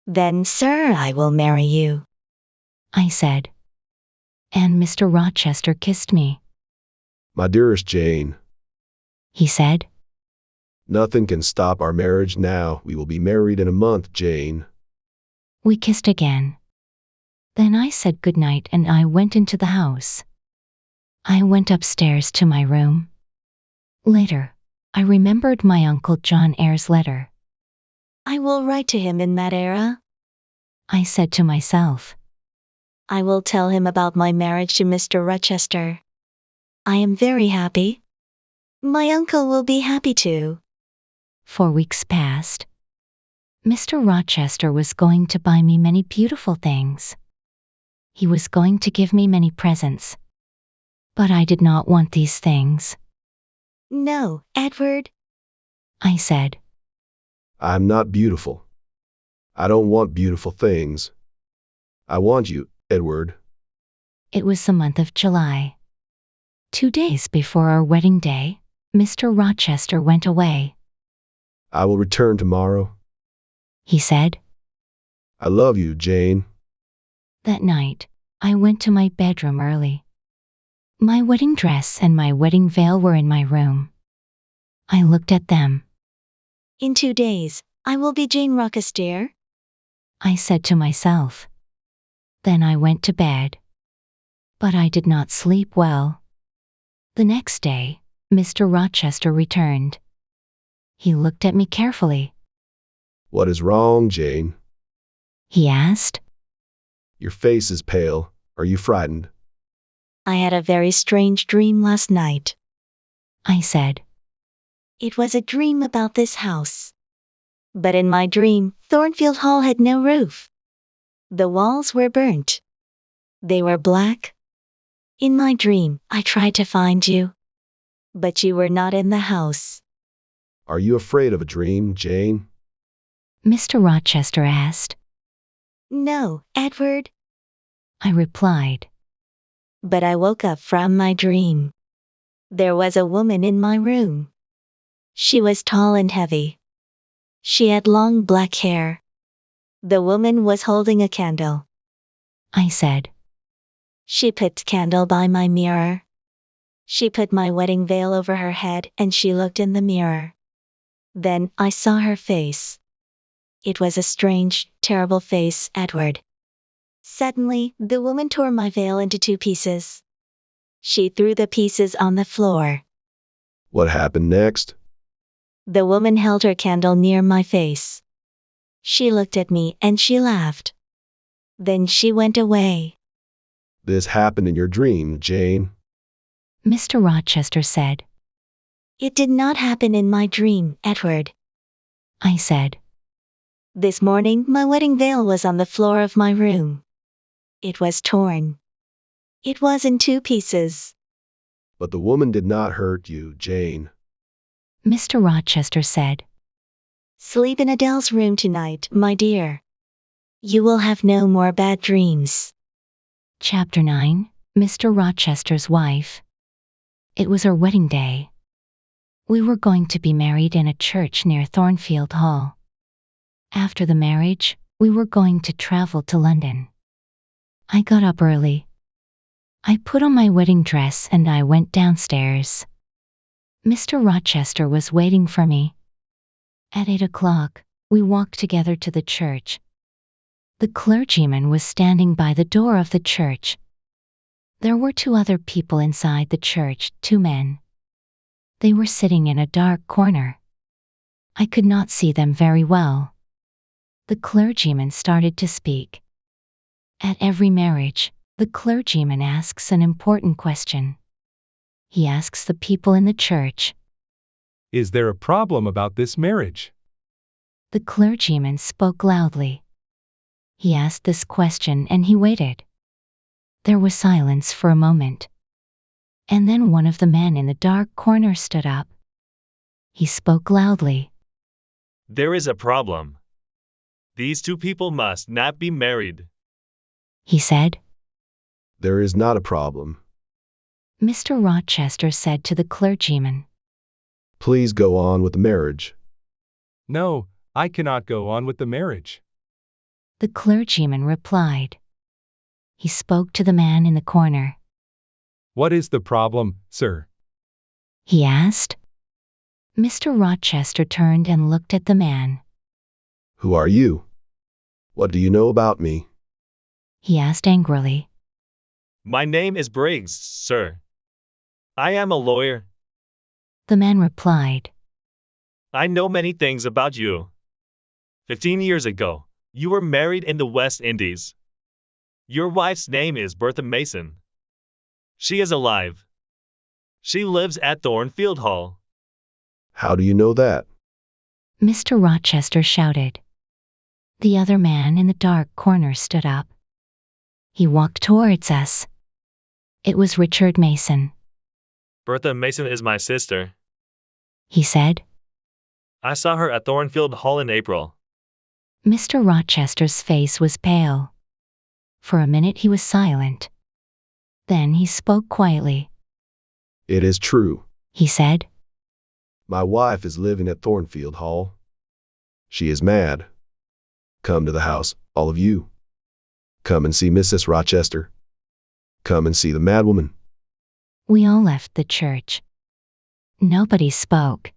Then, sir, I will marry you. I said. And Mr. Rochester kissed me. My dearest Jane. He said. Nothing can stop our marriage now. We will be married in a month, Jane. We kissed again. Then I said good night and I went into the house. I went upstairs to my room. Later, I remembered my Uncle John Eyre's letter. I will write to him in Madeira. I said to myself. I will tell him about my marriage to Mr. Rochester. I am very happy. My uncle will be happy too. 4 weeks passed. Mr. Rochester was going to buy me many beautiful things. He was going to give me many presents. But I did not want these things. No, Edward. I said. I'm not beautiful. I don't want beautiful things. I want you, Edward. It was the month of July. 2 days before our wedding day, Mr. Rochester went away. I will return tomorrow. He said. I love you, Jane. That night, I went to my bedroom early. My wedding dress and my wedding veil were in my room. I looked at them. In 2 days, I will be Jane Rochester. I said to myself. Then I went to bed. But I did not sleep well. The next day, Mr. Rochester returned. He looked at me carefully. What is wrong, Jane? He asked. Your face is pale. Are you frightened? I had a very strange dream last night. I said. It was a dream about this house. But in my dream, Thornfield Hall had no roof. The walls were burnt. They were black. In my dream, I tried to find you. But you were not in the house. Are you afraid of a dream, Jane? Mr. Rochester asked. No, Edward. I replied. But I woke up from my dream. There was a woman in my room. She was tall and heavy. She had long black hair. The woman was holding a candle. I said. She put the candle by my mirror. She put my wedding veil over her head and she looked in the mirror. Then I saw her face. It was a strange, terrible face, Edward. Suddenly, the woman tore my veil into 2 pieces. She threw the pieces on the floor. What happened next? The woman held her candle near my face. She looked at me and she laughed. Then she went away. This happened in your dream, Jane. Mr. Rochester said. It did not happen in my dream, Edward, I said. This morning my wedding veil was on the floor of my room. It was torn. It was in 2 pieces. But the woman did not hurt you, Jane. Mr. Rochester said. Sleep in Adele's room tonight, my dear. You will have no more bad dreams. Chapter 9, Mr. Rochester's Wife. It was our wedding day. We were going to be married in a church near Thornfield Hall. After the marriage, we were going to travel to London. I got up early. I put on my wedding dress and I went downstairs. Mr. Rochester was waiting for me. At 8 o'clock, we walked together to the church. The clergyman was standing by the door of the church. There were 2 other people inside the church, 2 men. They were sitting in a dark corner. I could not see them very well. The clergyman started to speak. At every marriage, the clergyman asks an important question. He asks the people in the church, Is there a problem about this marriage? The clergyman spoke loudly. He asked this question and he waited. There was silence for a moment. And then one of the men in the dark corner stood up. He spoke loudly. There is a problem. These 2 people must not be married. He said. There is not a problem. Mr. Rochester said to the clergyman. Please go on with the marriage. No, I cannot go on with the marriage. The clergyman replied. He spoke to the man in the corner. What is the problem, sir? He asked. Mr. Rochester turned and looked at the man. Who are you? What do you know about me? He asked angrily. My name is Briggs, sir. I am a lawyer. The man replied. I know many things about you. 15 years ago, you were married in the West Indies. Your wife's name is Bertha Mason. She is alive. She lives at Thornfield Hall. How do you know that? Mr. Rochester shouted. The other man in the dark corner stood up. He walked towards us. It was Richard Mason. Bertha Mason is my sister. He said. I saw her at Thornfield Hall in April. Mr. Rochester's face was pale. For a minute he was silent. Then he spoke quietly. It is true, he said. My wife is living at Thornfield Hall. She is mad. Come to the house, all of you. Come and see Mrs. Rochester. Come and see the madwoman. We all left the church. Nobody spoke.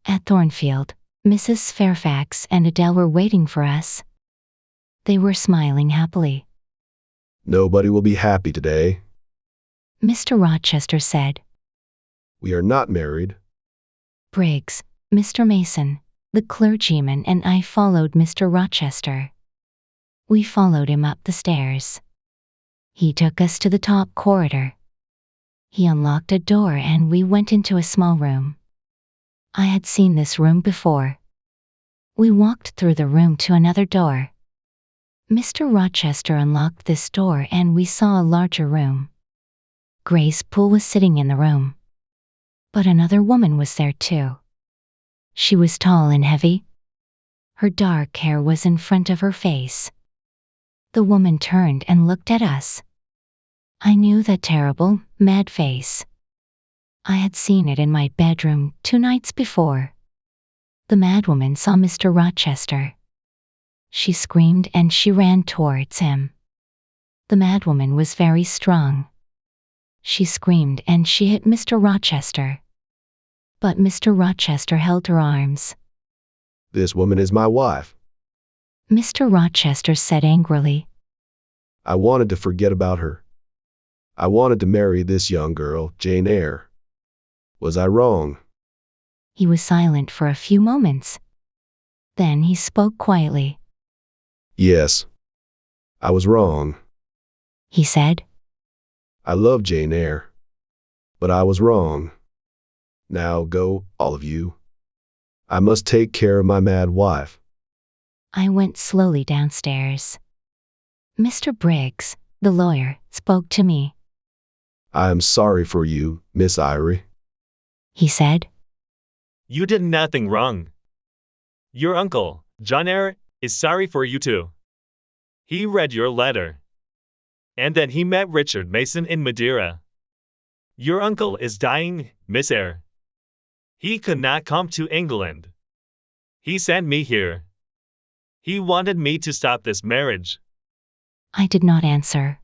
At Thornfield, Mrs. Fairfax and Adele were waiting for us. They were smiling happily. Nobody will be happy today, Mr. Rochester said. We are not married. Briggs, Mr. Mason, the clergyman and I followed Mr. Rochester. We followed him up the stairs. He took us to the top corridor. He unlocked a door and we went into a small room. I had seen this room before. We walked through the room to another door. Mr. Rochester unlocked this door and we saw a larger room. Grace Poole was sitting in the room. But another woman was there too. She was tall and heavy. Her dark hair was in front of her face. The woman turned and looked at us. I knew that terrible, mad face. I had seen it in my bedroom 2 nights before. The madwoman saw Mr. Rochester. She screamed and she ran towards him. The madwoman was very strong. She screamed and she hit Mr. Rochester. But Mr. Rochester held her arms. This woman is my wife. Mr. Rochester said angrily. I wanted to forget about her. I wanted to marry this young girl, Jane Eyre. Was I wrong? He was silent for a few moments. Then he spoke quietly. Yes. I was wrong. He said. I love Jane Eyre. But I was wrong. Now go, all of you. I must take care of my mad wife. I went slowly downstairs. Mr. Briggs, the lawyer, spoke to me. I am sorry for you, Miss Eyre. He said. You did nothing wrong. Your uncle, John Eyre, is sorry for you too. He read your letter. And then he met Richard Mason in Madeira. Your uncle is dying, Miss Eyre. He could not come to England. He sent me here. He wanted me to stop this marriage. I did not answer.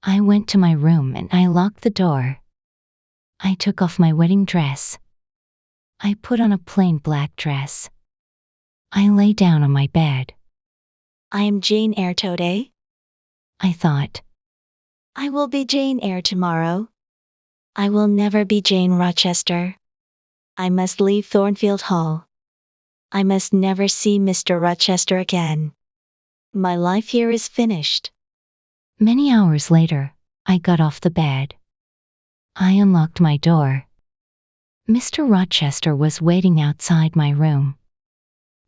I went to my room and I locked the door. I took off my wedding dress. I put on a plain black dress. I lay down on my bed. I am Jane Eyre today. I thought. I will be Jane Eyre tomorrow. I will never be Jane Rochester. I must leave Thornfield Hall. I must never see Mr. Rochester again. My life here is finished. Many hours later, I got off the bed. I unlocked my door. Mr. Rochester was waiting outside my room.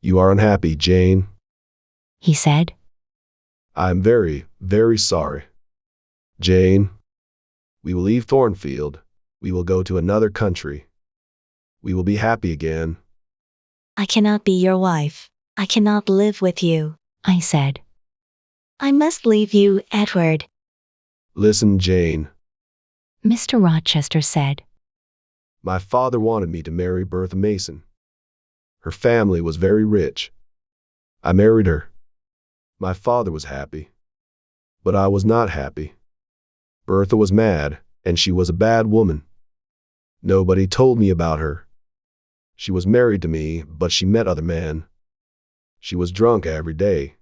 You are unhappy, Jane. He said. I am very, very sorry. Jane, we will leave Thornfield. We will go to another country. We will be happy again. I cannot be your wife. I cannot live with you. I said. I must leave you, Edward. Listen, Jane. Mr. Rochester said. My father wanted me to marry Bertha Mason. Her family was very rich. I married her. My father was happy. But I was not happy. Bertha was mad, and she was a bad woman. Nobody told me about her. She was married to me, but she met other men. She was drunk every day.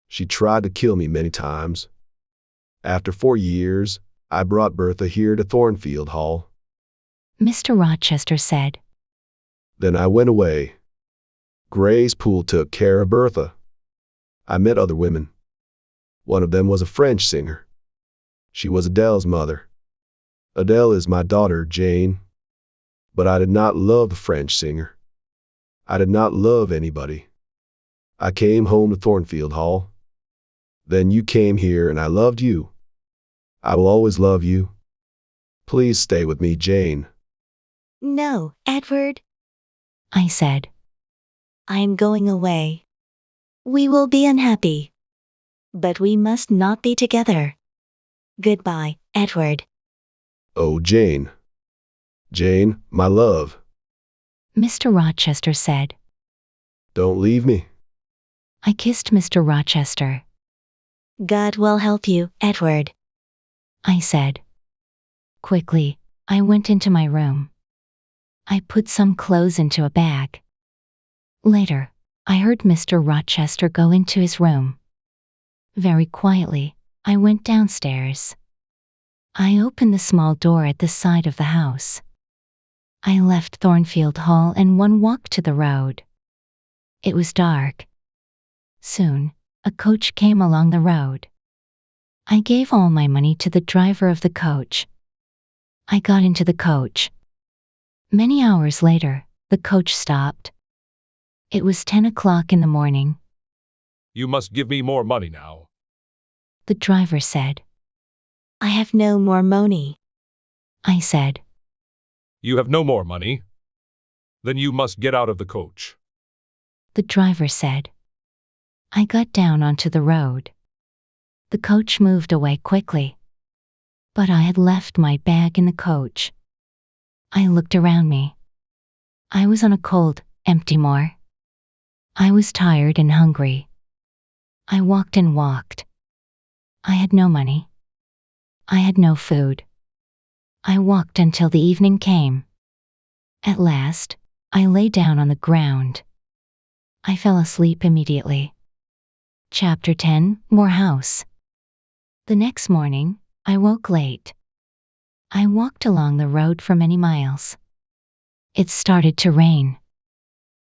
She tried to kill me many times. After 4 years, I brought Bertha here to Thornfield Hall. Mr. Rochester said. Then I went away. Gray's Pool took care of Bertha. I met other women. One of them was a French singer. She was Adele's mother. Adele is my daughter, Jane. But I did not love the French singer. I did not love anybody. I came home to Thornfield Hall. Then you came here and I loved you. I will always love you. Please stay with me, Jane. No, Edward. I said. I am going away. We will be unhappy. But we must not be together. Goodbye, Edward. Oh, Jane. Jane, my love. Mr. Rochester said. Don't leave me. I kissed Mr. Rochester. God will help you, Edward. I said. Quickly, I went into my room. I put some clothes into a bag. Later, I heard Mr. Rochester go into his room. Very quietly, I went downstairs. I opened the small door at the side of the house. I left Thornfield Hall and one walked to the road. It was dark. Soon, a coach came along the road. I gave all my money to the driver of the coach. I got into the coach. Many hours later, the coach stopped. It was 10 o'clock in the morning. You must give me more money now. The driver said. I have no more money. I said. You have no more money? Then you must get out of the coach. The driver said. I got down onto the road. The coach moved away quickly. But I had left my bag in the coach. I looked around me. I was on a cold, empty moor. I was tired and hungry. I walked and walked. I had no money. I had no food. I walked until the evening came. At last, I lay down on the ground. I fell asleep immediately. Chapter 10, Morehouse. The next morning, I woke late. I walked along the road for many miles. It started to rain.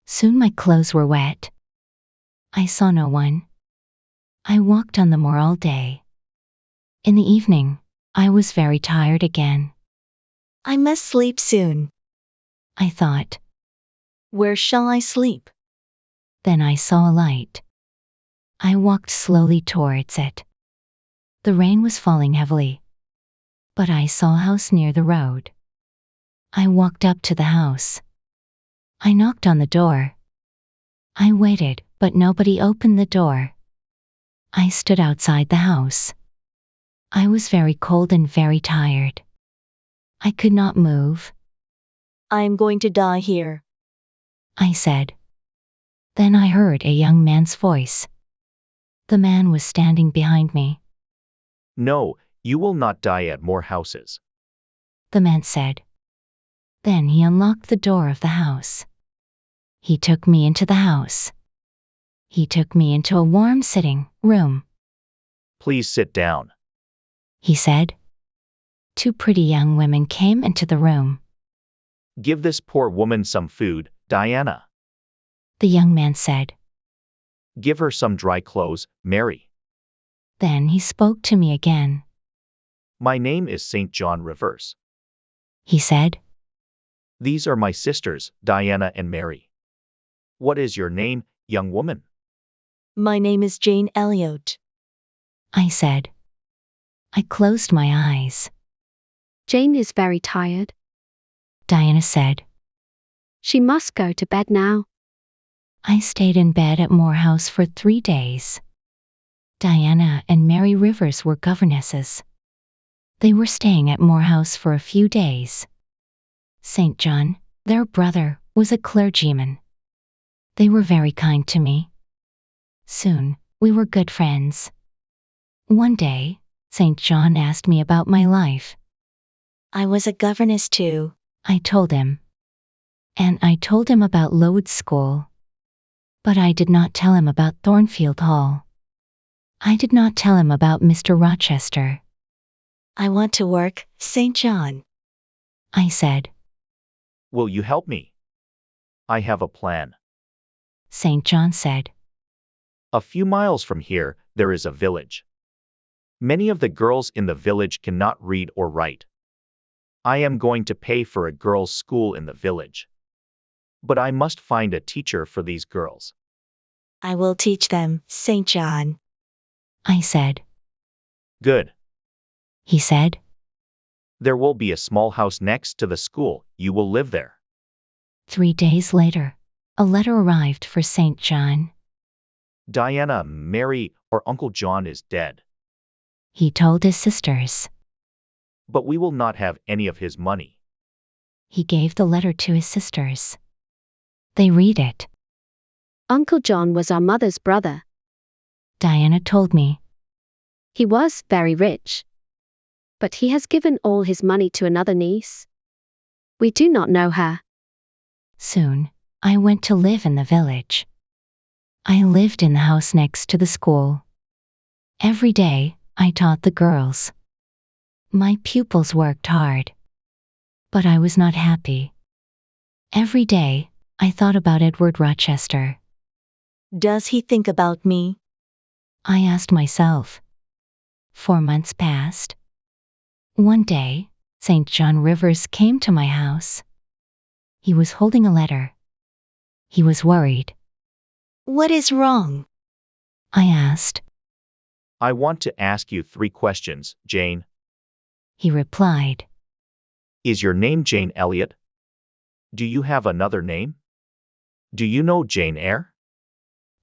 Soon my clothes were wet. I saw no one. I walked on the moor all day. In the evening, I was very tired again. I must sleep soon. I thought. Where shall I sleep? Then I saw a light. I walked slowly towards it. The rain was falling heavily. But I saw a house near the road. I walked up to the house. I knocked on the door. I waited, but nobody opened the door. I stood outside the house. I was very cold and very tired. I could not move. I am going to die here, I said. Then I heard a young man's voice. The man was standing behind me. No, you will not die at Morehouses. The man said. Then he unlocked the door of the house. He took me into the house. He took me into a warm sitting room. Please sit down, he said. Two pretty young women came into the room. Give this poor woman some food, Diana. The young man said. Give her some dry clothes, Mary. Then he spoke to me again. My name is St. John Rivers, he said. These are my sisters, Diana and Mary. What is your name, young woman? My name is Jane Eyre, I said. I closed my eyes. Jane is very tired. Diana said. She must go to bed now. I stayed in bed at Morehouse for 3 days. Diana and Mary Rivers were governesses. They were staying at Morehouse for a few days. St. John, their brother, was a clergyman. They were very kind to me. Soon, we were good friends. One day, St. John asked me about my life. I was a governess too, I told him. And I told him about Lowood School. But I did not tell him about Thornfield Hall. I did not tell him about Mr. Rochester. I want to work, St. John, I said. Will you help me? I have a plan. St. John said. A few miles from here, there is a village. Many of the girls in the village cannot read or write. I am going to pay for a girls' school in the village. But I must find a teacher for these girls. I will teach them, St. John, I said. Good. He said. There will be a small house next to the school. You will live there. 3 days later, a letter arrived for St. John. Diana, Mary, or Uncle John is dead. He told his sisters. But we will not have any of his money. He gave the letter to his sisters. They read it. Uncle John was our mother's brother. Diana told me. He was very rich. But he has given all his money to another niece. We do not know her. Soon, I went to live in the village. I lived in the house next to the school. Every day, I taught the girls. My pupils worked hard. But I was not happy. Every day, I thought about Edward Rochester. Does he think about me? I asked myself. 4 months passed. One day, St. John Rivers came to my house. He was holding a letter. He was worried. What is wrong? I asked. I want to ask you 3 questions, Jane. He replied. Is your name Jane Elliot? Do you have another name? Do you know Jane Eyre?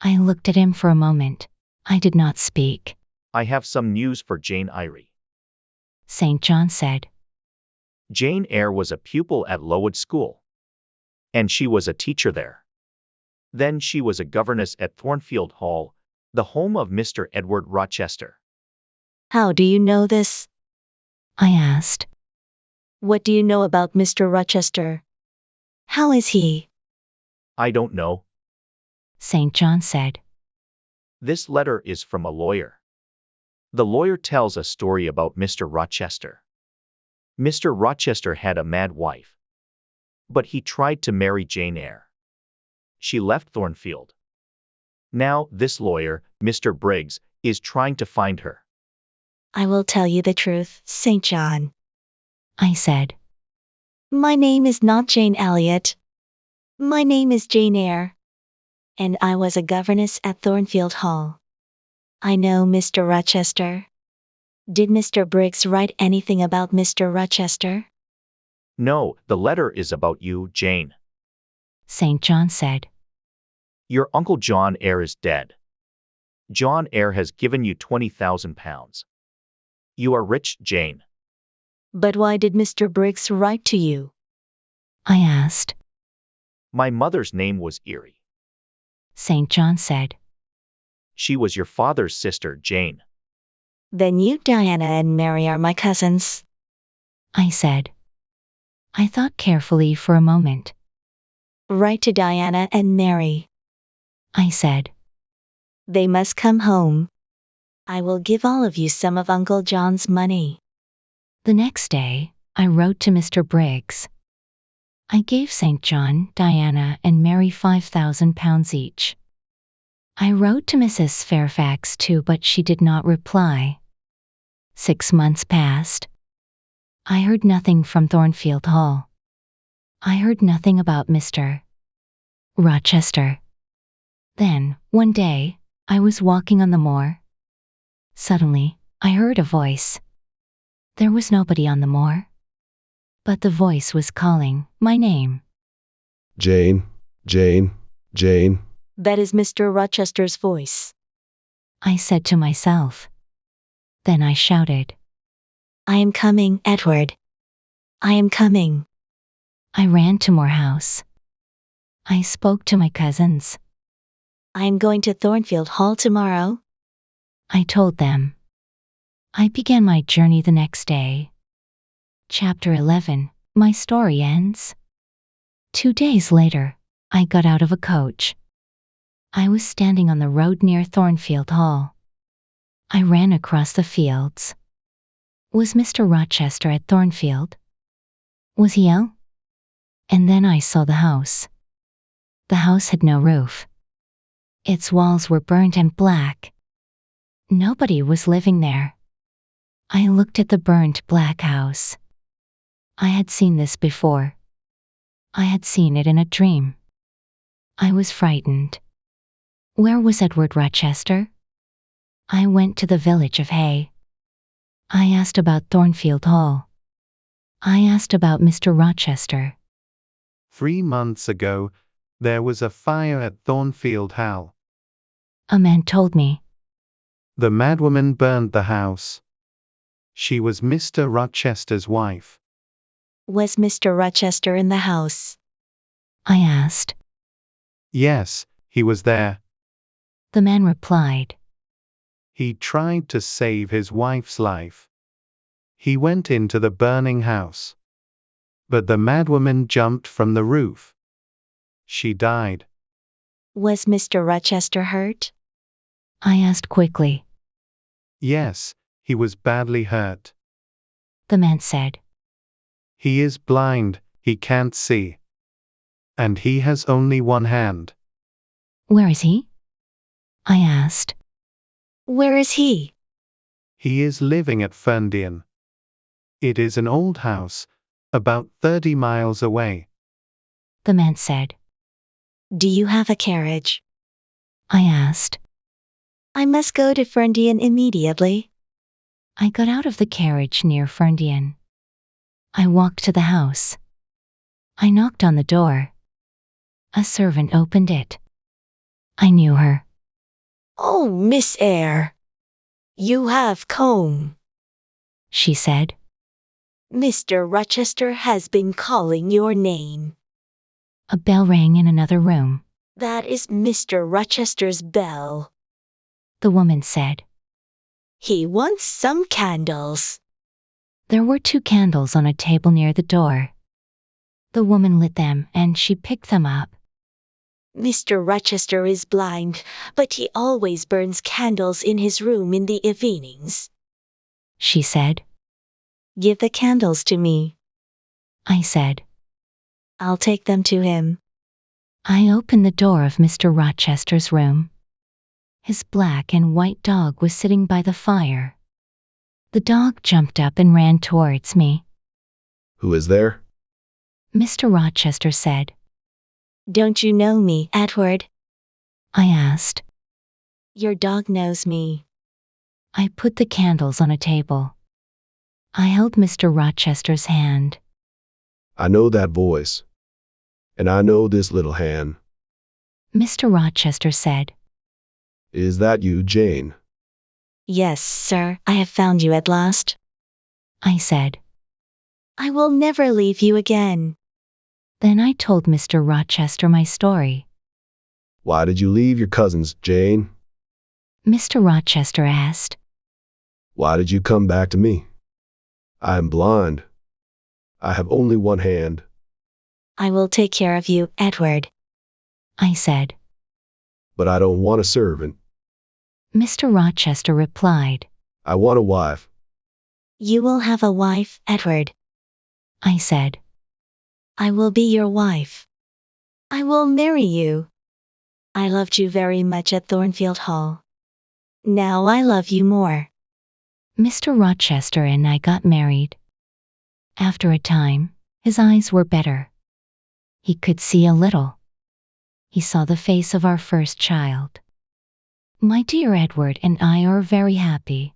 I looked at him for a moment. I did not speak. I have some news for Jane Eyre. St. John said. Jane Eyre was a pupil at Lowood School. And she was a teacher there. Then she was a governess at Thornfield Hall, the home of Mr. Edward Rochester. How do you know this? I asked. What do you know about Mr. Rochester? How is he? I don't know. St. John said. This letter is from a lawyer. The lawyer tells a story about Mr. Rochester. Mr. Rochester had a mad wife. But he tried to marry Jane Eyre. she left Thornfield. Now, this lawyer, Mr. Briggs, is trying to find her. I will tell you the truth, St. John. I said. My name is not Jane Elliot. My name is Jane Eyre. And I was a governess at Thornfield Hall. I know Mr. Rochester. Did Mr. Briggs write anything about Mr. Rochester? No, the letter is about you, Jane. St. John said. Your Uncle John Eyre is dead. John Eyre has given you £20,000. You are rich, Jane. But why did Mr. Briggs write to you? I asked. My mother's name was Eyre. St. John said. She was your father's sister, Jane. Then you, Diana, and Mary are my cousins. I said. I thought carefully for a moment. Write to Diana and Mary. I said. They must come home. I will give all of you some of Uncle John's money. The next day, I wrote to Mr. Briggs. I gave St. John, Diana, and Mary £5,000 each. I wrote to Mrs. Fairfax too, but she did not reply. 6 months passed. I heard nothing from Thornfield Hall. I heard nothing about Mr. Rochester. Then, one day, I was walking on the moor. Suddenly, I heard a voice. There was nobody on the moor. But the voice was calling my name. Jane, Jane, Jane. That is Mr. Rochester's voice. I said to myself. Then I shouted. I am coming, Edward. I am coming. I ran to Morehouse. I spoke to my cousins. I am going to Thornfield Hall tomorrow. I told them. I began my journey the next day. Chapter 11. My story ends. 2 days later, I got out of a coach. I was standing on the road near Thornfield Hall. I ran across the fields. Was Mr. Rochester at Thornfield? Was he ill? And then I saw the house. The house had no roof. Its walls were burnt and black. Nobody was living there. I looked at the burnt black house. I had seen this before. I had seen it in a dream. I was frightened. Where was Edward Rochester? I went to the village of Hay. I asked about Thornfield Hall. I asked about Mr. Rochester. 3 months ago, there was a fire at Thornfield Hall. A man told me. The madwoman burned the house. She was Mr. Rochester's wife. Was Mr. Rochester in the house? I asked. Yes, he was there. The man replied. He tried to save his wife's life. He went into the burning house. But the madwoman jumped from the roof. She died. Was Mr. Rochester hurt? I asked quickly. Yes, he was badly hurt. The man said. He is blind, he can't see. And he has only one hand. Where is he? I asked. Where is he? He is living at Ferndean. It is an old house, about 30 miles away. The man said. Do you have a carriage? I asked. I must go to Ferndean immediately. I got out of the carriage near Ferndean. I walked to the house. I knocked on the door. A servant opened it. I knew her. Oh, Miss Eyre. You have come. She said. Mr. Rochester has been calling your name. A bell rang in another room. That is Mr. Rochester's bell. The woman said. He wants some candles. There were 2 candles on a table near the door. The woman lit them and she picked them up. Mr. Rochester is blind, but he always burns candles in his room in the evenings. She said. Give the candles to me. I said. I'll take them to him. I opened the door of Mr. Rochester's room. His black and white dog was sitting by the fire. The dog jumped up and ran towards me. Who is there? Mr. Rochester said. Don't you know me, Edward? I asked. Your dog knows me. I put the candles on a table. I held Mr. Rochester's hand. I know that voice. And I know this little hand. Mr. Rochester said. Is that you, Jane? Yes, sir, I have found you at last. I said. I will never leave you again. Then I told Mr. Rochester my story. Why did you leave your cousins, Jane? Mr. Rochester asked. Why did you come back to me? I am blind. I have only one hand. I will take care of you, Edward. I said. But I don't want a servant. Mr. Rochester replied. I want a wife. You will have a wife, Edward. I said. I will be your wife. I will marry you. I loved you very much at Thornfield Hall. Now I love you more. Mr. Rochester and I got married. After a time, his eyes were better. He could see a little. He saw the face of our first child. My dear Edward and I are very happy.